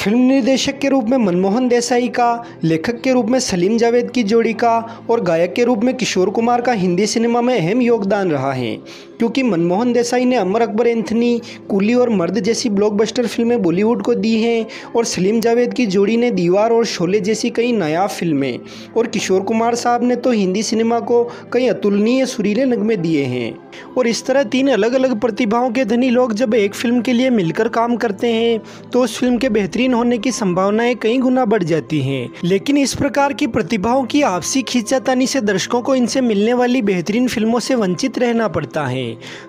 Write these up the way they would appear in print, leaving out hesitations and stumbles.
Film निर्देशक के रूप में मनमोहन देसाई का, लेखक के रूप में सलीम जावेद की जोड़ी का और गायक के रूप में किशोर कुमार का हिंदी सिनेमा में अहम योगदान रहा है, क्योंकि मनमोहन देसाई ने अमर अकबर एंथनी, कूली और मर्द जैसी ब्लॉकबस्टर फिल्में बॉलीवुड को दी हैं और सलीम जावेद की जोड़ी ने दीवार और शोले जैसी कई नायाब फिल्में, और किशोर कुमार साहब ने तो हिंदी सिनेमा को कई अतुलनीय सुरीले नगमे दिए हैं। और इस तरह तीन अलग अलग प्रतिभाओं के धनी लोग जब एक फिल्म के लिए मिलकर काम करते हैं तो उस फिल्म के बेहतरीन होने की संभावनाएं कई गुना बढ़ जाती हैं। लेकिन इस प्रकार की प्रतिभाओं की आपसी खींचातानी से दर्शकों को इनसे मिलने वाली बेहतरीन फिल्मों से वंचित रहना पड़ता है।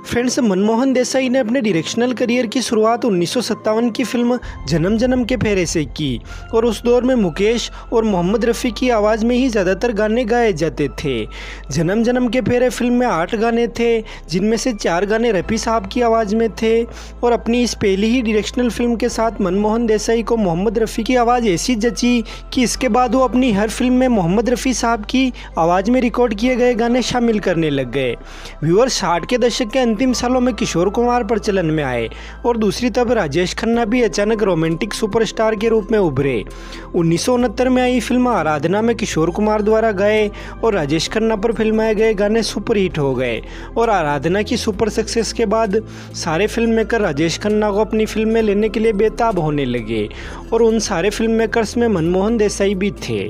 फ्रेंड्स, मनमोहन देसाई ने अपने डायरेक्शनल करियर की शुरुआत 1957 की फिल्म जन्म जन्म के फेरे से की और उस दौर में मुकेश और मोहम्मद रफ़ी की आवाज़ में ही ज़्यादातर गाने गाए जाते थे। जन्म जन्म के फेरे फिल्म में 8 गाने थे, जिनमें से 4 गाने रफ़ी साहब की आवाज़ में थे। और अपनी इस पहली ही डायरेक्शनल फिल्म के साथ मनमोहन देसाई को मोहम्मद रफ़ी की आवाज़ ऐसी जची कि इसके बाद वो अपनी हर फिल्म में मोहम्मद रफ़ी साहब की आवाज़ में रिकॉर्ड किए गए गाने शामिल करने लग गए। व्यूअर 60 के दशक के अंतिम सालों में किशोर कुमार प्रचलन में आए और दूसरी तरफ राजेश खन्ना भी अचानक रोमांटिक सुपरस्टार के रूप में उभरे। 1969 में आई फिल्म आराधना में किशोर कुमार द्वारा गाए और राजेश खन्ना पर फिल्माए गए गाने सुपरहिट हो गए और आराधना की सुपर सक्सेस के बाद सारे फिल्म मेकर राजेश खन्ना को अपनी फिल्म में लेने के लिए बेताब होने लगे और उन सारे फिल्म मेकर्स में मनमोहन देसाई भी थे।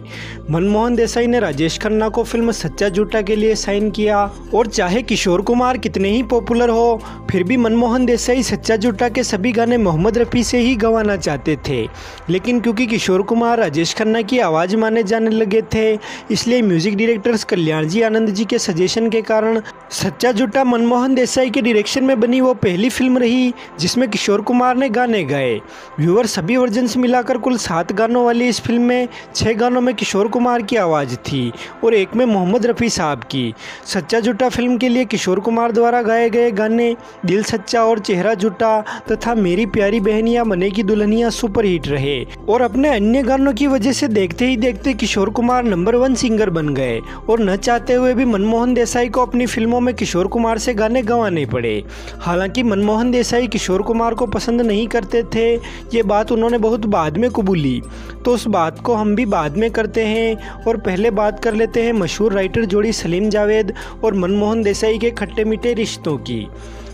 मनमोहन देसाई ने राजेश खन्ना को फिल्म सच्चा झूठा के लिए साइन किया और चाहे किशोर कुमार कितने ही पॉपुलर हो, फिर भी मनमोहन देसाई सच्चा झूठा के सभी गाने मोहम्मद रफ़ी से ही गवाना चाहते थे। लेकिन क्योंकि किशोर कुमार राजेश खन्ना की आवाज़ माने जाने लगे थे, इसलिए म्यूजिक डायरेक्टर्स कल्याण जी आनंद जी के सजेशन के कारण सच्चा झूठा मनमोहन देसाई के डायरेक्शन में बनी वो पहली फिल्म रही जिसमें किशोर कुमार ने गाने गाए। व्यूअर, सभी वर्जन्स मिलाकर कुल 7 गानों वाली इस फिल्म में 6 गानों में किशोर कुमार की आवाज़ थी और एक में मोहम्मद रफ़ी साहब की। सच्चा झूठा फिल्म के लिए किशोर कुमार द्वारा गाए गए गाने दिल सच्चा और चेहरा झूठा तथा मेरी प्यारी बहनियां बनेगी दुल्हनियां सुपरहिट रहे और अपने अन्य गानों की वजह से देखते ही देखते किशोर कुमार नंबर 1 सिंगर बन गए और न चाहते हुए भी मनमोहन देसाई को अपनी फिल्मों में किशोर कुमार से गाने गंवाने पड़े। हालांकि मनमोहन देसाई किशोर कुमार को पसंद नहीं करते थे, ये बात उन्होंने बहुत बाद में कबूली, तो उस बात को हम भी बाद में करते हैं और पहले बात कर लेते हैं मशहूर राइटर जोड़ी सलीम जावेद और मनमोहन देसाई के खट्टे मीठे रिश्तों की।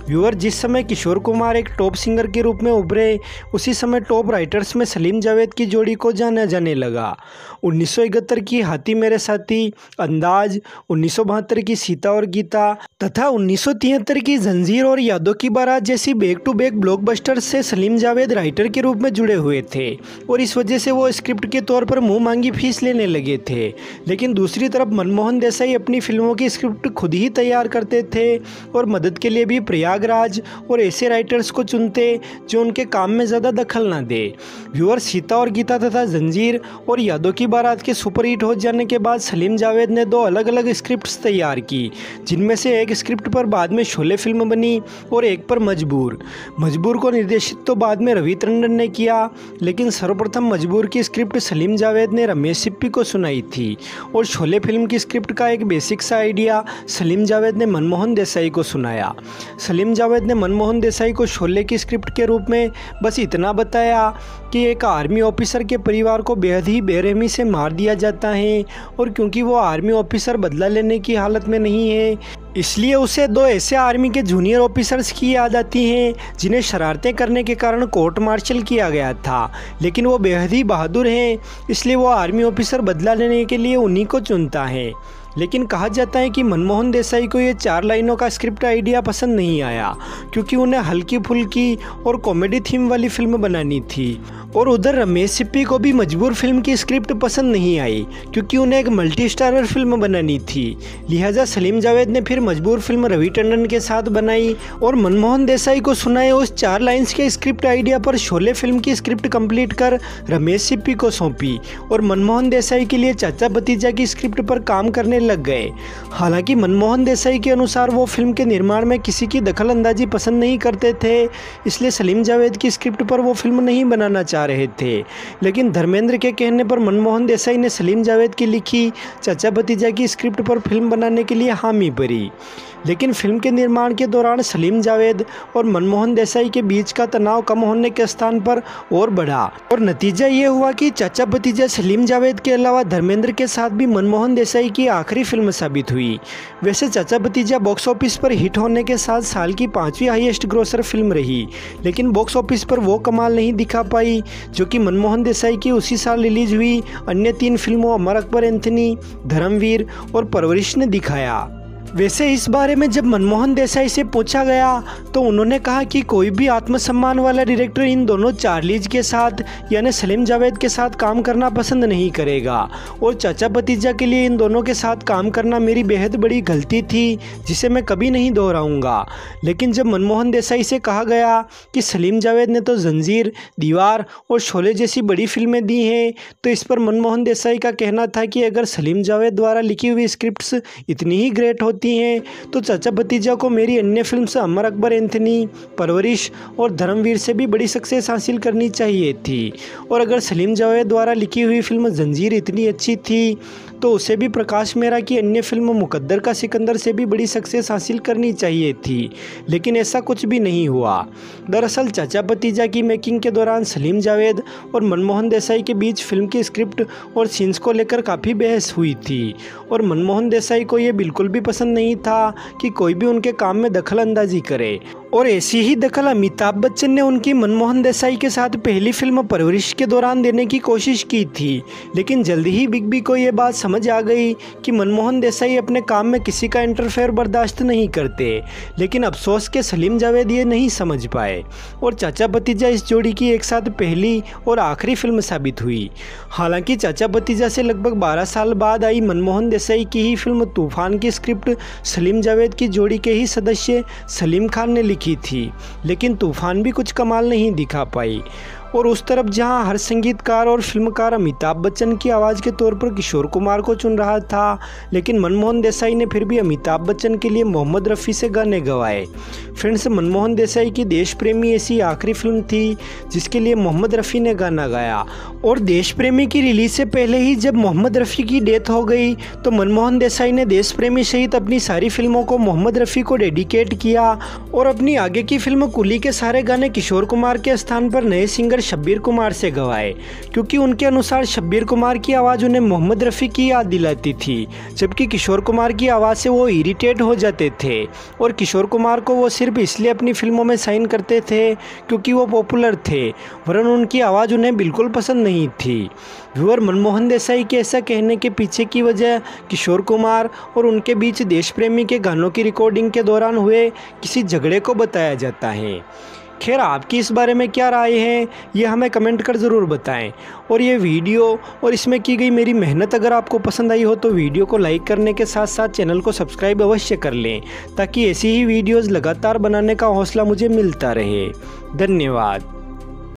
व्यूअर, जिस समय किशोर कुमार एक टॉप सिंगर के रूप में उभरे, उसी समय टॉप राइटर्स में सलीम जावेद की जोड़ी को जाना जाने लगा। 1971 की हाथी मेरे साथी, अंदाज, 1972 की सीता और गीता तथा 1973 की जंजीर और यादों की बारात जैसी बैक टू बैक ब्लॉकबस्टर्स से सलीम जावेद राइटर के रूप में जुड़े हुए थे और इस वजह से वो स्क्रिप्ट के तौर पर मुंह मांगी फीस लेने लगे थे। लेकिन दूसरी तरफ मनमोहन देसाई अपनी फिल्मों की स्क्रिप्ट खुद ही तैयार करते थे और मदद के लिए भी प्रयागराज और ऐसे राइटर्स को चुनते जो उनके काम में ज़्यादा दखल ना दे। व्यूअर, सीता और गीता तथा जंजीर और यादों की बारात के सुपरहिट हो जाने के बाद सलीम जावेद ने 2 अलग अलग स्क्रिप्ट्स तैयार की, जिनमें से एक स्क्रिप्ट पर बाद में शोले फिल्म बनी और एक पर मजबूर को निर्देशित तो बाद में रवि टंडन ने किया, लेकिन सर्वप्रथम मजबूर की स्क्रिप्ट सलीम जावेद ने रमेश सिप्पी को सुनाई थी और शोले फिल्म की स्क्रिप्ट का एक बेसिक सा आइडिया सलीम जावेद ने मनमोहन देसाई को सुनाया। सलीम जावेद ने मनमोहन देसाई को शोले की स्क्रिप्ट के रूप में बस इतना बताया कि एक आर्मी ऑफिसर के परिवार को बेहद ही बेरहमी से मार दिया जाता है और क्योंकि वो आर्मी ऑफिसर बदला लेने की हालत में नहीं है, इसलिए उसे 2 ऐसे आर्मी के जूनियर ऑफिसर्स की याद आती हैं जिन्हें शरारतें करने के कारण कोर्ट मार्शल किया गया था। लेकिन वो बेहद ही बहादुर हैं, इसलिए वो आर्मी ऑफिसर बदला लेने के लिए उन्हीं को चुनता है। लेकिन कहा जाता है कि मनमोहन देसाई को ये 4 लाइनों का स्क्रिप्ट आइडिया पसंद नहीं आया, क्योंकि उन्हें हल्की फुल्की और कॉमेडी थीम वाली फिल्म बनानी थी और उधर रमेश सिप्पी को भी मजबूर फिल्म की स्क्रिप्ट पसंद नहीं आई, क्योंकि उन्हें एक मल्टी स्टारर फिल्म बनानी थी। लिहाजा सलीम जावेद ने फिर मजबूर फिल्म रवि टंडन के साथ बनाई और मनमोहन देसाई को सुनाए उस 4 लाइन्स के स्क्रिप्ट आइडिया पर शोले फिल्म की स्क्रिप्ट कंप्लीट कर रमेश सिप्पी को सौंपी और मनमोहन देसाई के लिए चाचा भतीजा की स्क्रिप्ट पर काम करने लग गए। हालांकि मनमोहन देसाई के अनुसार वो फिल्म के निर्माण में किसी की दखल अंदाजी पसंद नहीं करते थे, इसलिए सलीम जावेद की स्क्रिप्ट पर वो फिल्म नहीं बनाना चाहते चाह रहे थे, लेकिन धर्मेंद्र के कहने पर मनमोहन देसाई ने सलीम जावेद की लिखी चाचा भतीजा की स्क्रिप्ट पर फिल्म बनाने के लिए हामी भरी। लेकिन फिल्म के निर्माण के दौरान सलीम जावेद और मनमोहन देसाई के बीच का तनाव कम होने के स्थान पर और बढ़ा और नतीजा ये हुआ कि चाचा भतीजा सलीम जावेद के अलावा धर्मेंद्र के साथ भी मनमोहन देसाई की आखिरी फिल्म साबित हुई। वैसे चाचा भतीजा बॉक्स ऑफिस पर हिट होने के साथ साल की 5वीं हाईएस्ट ग्रोसर फिल्म रही, लेकिन बॉक्स ऑफिस पर वो कमाल नहीं दिखा पाई जो कि मनमोहन देसाई की उसी साल रिलीज हुई अन्य 3 फिल्मों अमर अकबर एंथनी, धर्मवीर और परवरिश ने दिखाया। वैसे इस बारे में जब मनमोहन देसाई से पूछा गया तो उन्होंने कहा कि कोई भी आत्मसम्मान वाला डायरेक्टर इन दोनों चार्लीज के साथ यानी सलीम जावेद के साथ काम करना पसंद नहीं करेगा और चाचा भतीजा के लिए इन दोनों के साथ काम करना मेरी बेहद बड़ी गलती थी जिसे मैं कभी नहीं दोहराऊंगा। लेकिन जब मनमोहन देसाई से कहा गया कि सलीम जावेद ने तो जंजीर, दीवार और शोले जैसी बड़ी फिल्में दी हैं, तो इस पर मनमोहन देसाई का कहना था कि अगर सलीम जावेद द्वारा लिखी हुई स्क्रिप्ट्स इतनी ही ग्रेट होती हैं तो चाचा भतीजा को मेरी अन्य फिल्म से अमर अकबर एंथनी, परवरिश और धर्मवीर से भी बड़ी सक्सेस हासिल करनी चाहिए थी। और अगर सलीम जावेद द्वारा लिखी हुई फिल्म जंजीर इतनी अच्छी थी तो उसे भी प्रकाश मेहरा की अन्य फिल्म मुकद्दर का सिकंदर से भी बड़ी सक्सेस हासिल करनी चाहिए थी, लेकिन ऐसा कुछ भी नहीं हुआ। दरअसल चाचा भतीजा की मेकिंग के दौरान सलीम जावेद और मनमोहन देसाई के बीच फिल्म की स्क्रिप्ट और सीन्स को लेकर काफ़ी बहस हुई थी और मनमोहन देसाई को ये बिल्कुल भी पसंद नहीं था कि कोई भी उनके काम में दखल अंदाजी करे। और ऐसी ही दखल अमिताभ बच्चन ने उनकी मनमोहन देसाई के साथ पहली फिल्म परवरिश के दौरान देने की कोशिश की थी, लेकिन जल्दी ही बिग बी को ये बात समझ आ गई कि मनमोहन देसाई अपने काम में किसी का इंटरफेयर बर्दाश्त नहीं करते। लेकिन अफसोस के सलीम जावेद ये नहीं समझ पाए और चाचा भतीजा इस जोड़ी की एक साथ पहली और आखिरी फिल्म साबित हुई। हालांकि चाचा भतीजा से लगभग 12 साल बाद आई मनमोहन देसाई की ही फिल्म तूफान की स्क्रिप्ट सलीम जावेद की जोड़ी के ही सदस्य सलीम खान ने की थी, लेकिन तूफान भी कुछ कमाल नहीं दिखा पाई। और उस तरफ जहां हर संगीतकार और फिल्मकार अमिताभ बच्चन की आवाज़ के तौर पर किशोर कुमार को चुन रहा था, लेकिन मनमोहन देसाई ने फिर भी अमिताभ बच्चन के लिए मोहम्मद रफ़ी से गाने गवाए। फ्रेंड्स, मनमोहन देसाई की देश प्रेमी ऐसी आखिरी फिल्म थी जिसके लिए मोहम्मद रफ़ी ने गाना गाया। और देश प्रेमी की रिलीज से पहले ही जब मोहम्मद रफ़ी की डेथ हो गई तो मनमोहन देसाई ने देश प्रेमी सहित अपनी सारी फिल्मों को मोहम्मद रफ़ी को डेडिकेट किया और अपनी आगे की फिल्म कुली के सारे गाने किशोर कुमार के स्थान पर नए सिंगर शब्बीर कुमार से गवाए, क्योंकि उनके अनुसार शब्बीर कुमार की आवाज़ उन्हें मोहम्मद रफ़ी की याद दिलाती थी, जबकि किशोर कुमार की आवाज़ से वो इरिटेट हो जाते थे। और किशोर कुमार को वो सिर्फ इसलिए अपनी फिल्मों में साइन करते थे क्योंकि वो पॉपुलर थे, वरन उनकी आवाज़ उन्हें बिल्कुल पसंद नहीं थी। व्यूअर, मनमोहन देसाई के ऐसा कहने के पीछे की वजह किशोर कुमार और उनके बीच देश प्रेमी के गानों की रिकॉर्डिंग के दौरान हुए किसी झगड़े को बताया जाता है। खैर, आपकी इस बारे में क्या राय है ये हमें कमेंट कर ज़रूर बताएं। और ये वीडियो और इसमें की गई मेरी मेहनत अगर आपको पसंद आई हो तो वीडियो को लाइक करने के साथ साथ चैनल को सब्सक्राइब अवश्य कर लें, ताकि ऐसी ही वीडियोज़ लगातार बनाने का हौसला मुझे मिलता रहे। धन्यवाद।